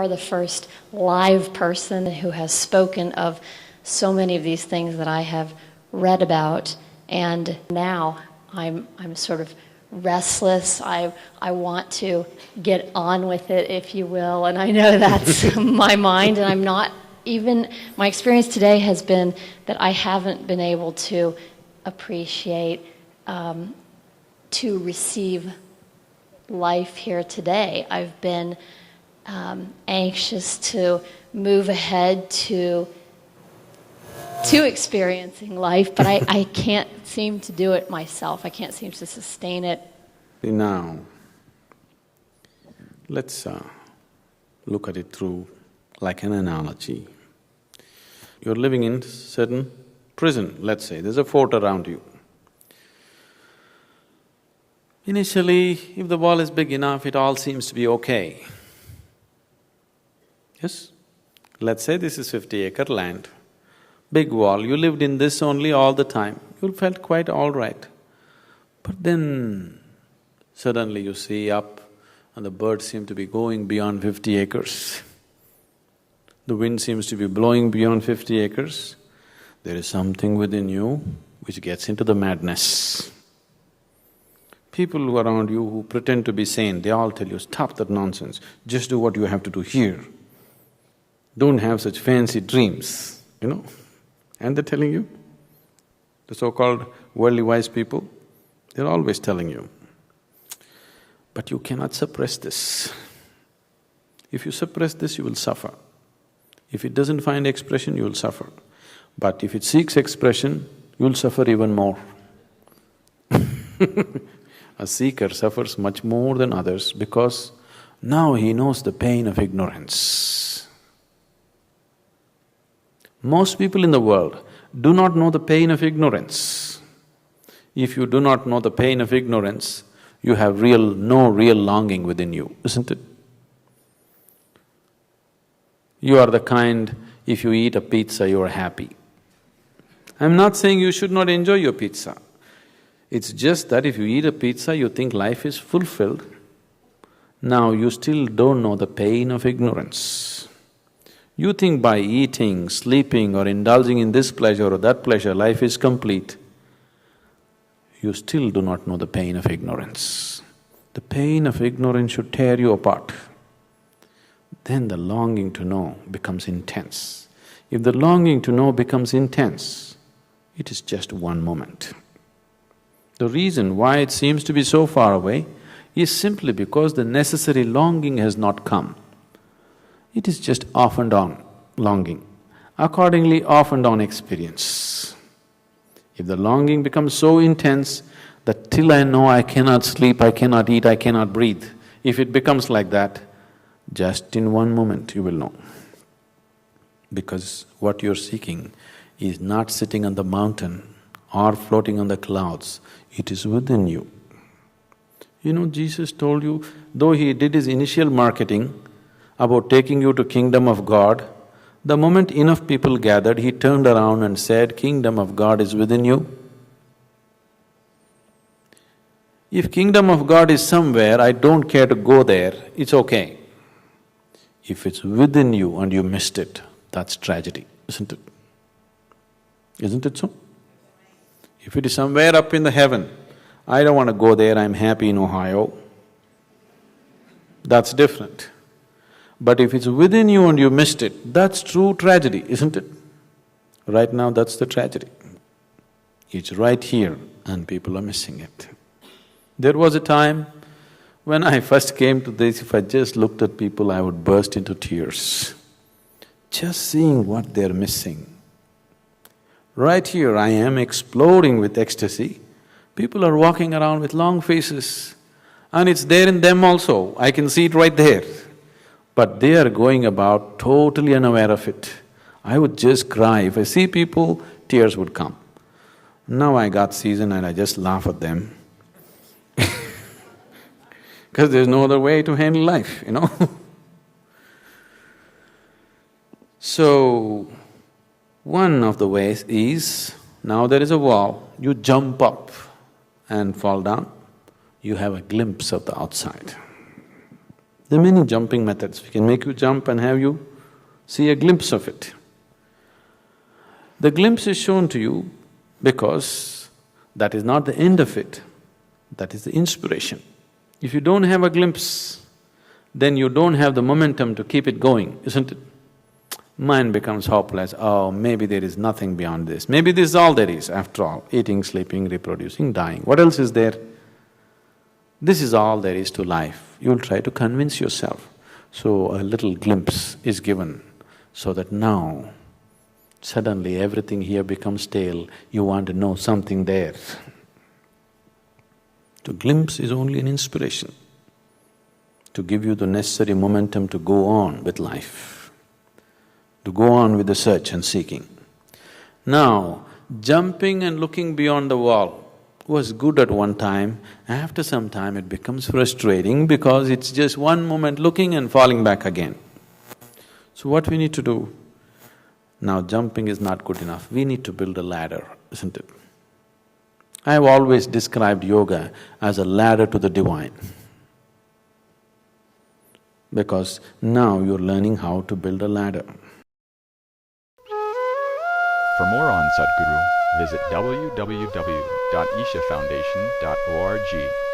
are the first live person who has spoken of so many of these things that I have read about, and now I'm sort of restless. I want to get on with it, if you will, and I know that's my mind, and I'm not even, my experience today has been that I haven't been able to appreciate, to receive life here today. I've been anxious to move ahead to experiencing life, but I can't seem to do it myself. I can't seem to sustain it. Now, let's look at it through like an analogy. You're living in certain prison, let's say, there's a fort around you. Initially, if the wall is big enough, it all seems to be okay. Yes? Let's say this is 50-acre land, big wall, you lived in this only all the time, you felt quite all right. But then, suddenly you see up and the birds seem to be going beyond 50 acres. The wind seems to be blowing beyond 50 acres. There is something within you which gets into the madness. People who are around you who pretend to be sane, they all tell you, stop that nonsense, just do what you have to do here. Don't have such fancy dreams, you know. And they're telling you, the so-called worldly wise people, they're always telling you. But you cannot suppress this. If you suppress this, you will suffer. If it doesn't find expression, you will suffer. But if it seeks expression, you will suffer even more. A seeker suffers much more than others because now he knows the pain of ignorance. Most people in the world do not know the pain of ignorance. If you do not know the pain of ignorance, you have no real longing within you, isn't it? You are the kind, if you eat a pizza, you are happy. I'm not saying you should not enjoy your pizza. It's just that if you eat a pizza, you think life is fulfilled. Now you still don't know the pain of ignorance. You think by eating, sleeping or indulging in this pleasure or that pleasure, life is complete. You still do not know the pain of ignorance. The pain of ignorance should tear you apart. Then the longing to know becomes intense. If the longing to know becomes intense, it is just one moment. The reason why it seems to be so far away is simply because the necessary longing has not come. It is just off and on longing, accordingly off and on experience. If the longing becomes so intense that till I know I cannot sleep, I cannot eat, I cannot breathe, if it becomes like that, just in one moment you will know. Because what you're seeking is not sitting on the mountain or floating on the clouds, it is within you. You know, Jesus told you, though he did his initial marketing about taking you to kingdom of God, the moment enough people gathered, he turned around and said, kingdom of God is within you. If kingdom of God is somewhere, I don't care to go there, it's okay. If it's within you and you missed it, that's tragedy, isn't it? Isn't it so? If it is somewhere up in the heaven, I don't want to go there, I'm happy in Ohio, that's different. But if it's within you and you missed it, that's true tragedy, isn't it? Right now, that's the tragedy. It's right here and people are missing it. There was a time when I first came to this, if I just looked at people, I would burst into tears. Just seeing what they're missing. Right here, I am exploding with ecstasy. People are walking around with long faces and it's there in them also, I can see it right there. But they are going about totally unaware of it. I would just cry. If I see people, tears would come. Now I got seasoned and I just laugh at them because there's no other way to handle life, you know. So, one of the ways is, now there is a wall, you jump up and fall down, you have a glimpse of the outside. There are many jumping methods. We can make you jump and have you see a glimpse of it. The glimpse is shown to you because that is not the end of it, that is the inspiration. If you don't have a glimpse, then you don't have the momentum to keep it going, isn't it? Mind becomes hopeless. Oh, maybe there is nothing beyond this. Maybe this is all there is, after all. Eating, sleeping, reproducing, dying. What else is there? This is all there is to life. You'll try to convince yourself. So a little glimpse is given so that now suddenly everything here becomes stale. You want to know something there. To glimpse is only an inspiration to give you the necessary momentum to go on with life, to go on with the search and seeking. Now, jumping and looking beyond the wall was good at one time. After some time it becomes frustrating because it's just one moment looking and falling back again. So what we need to do? Now jumping is not good enough, we need to build a ladder, isn't it? I have always described yoga as a ladder to the divine, because now you're learning how to build a ladder. For more on Sadhguru, visit www.ishafoundation.org.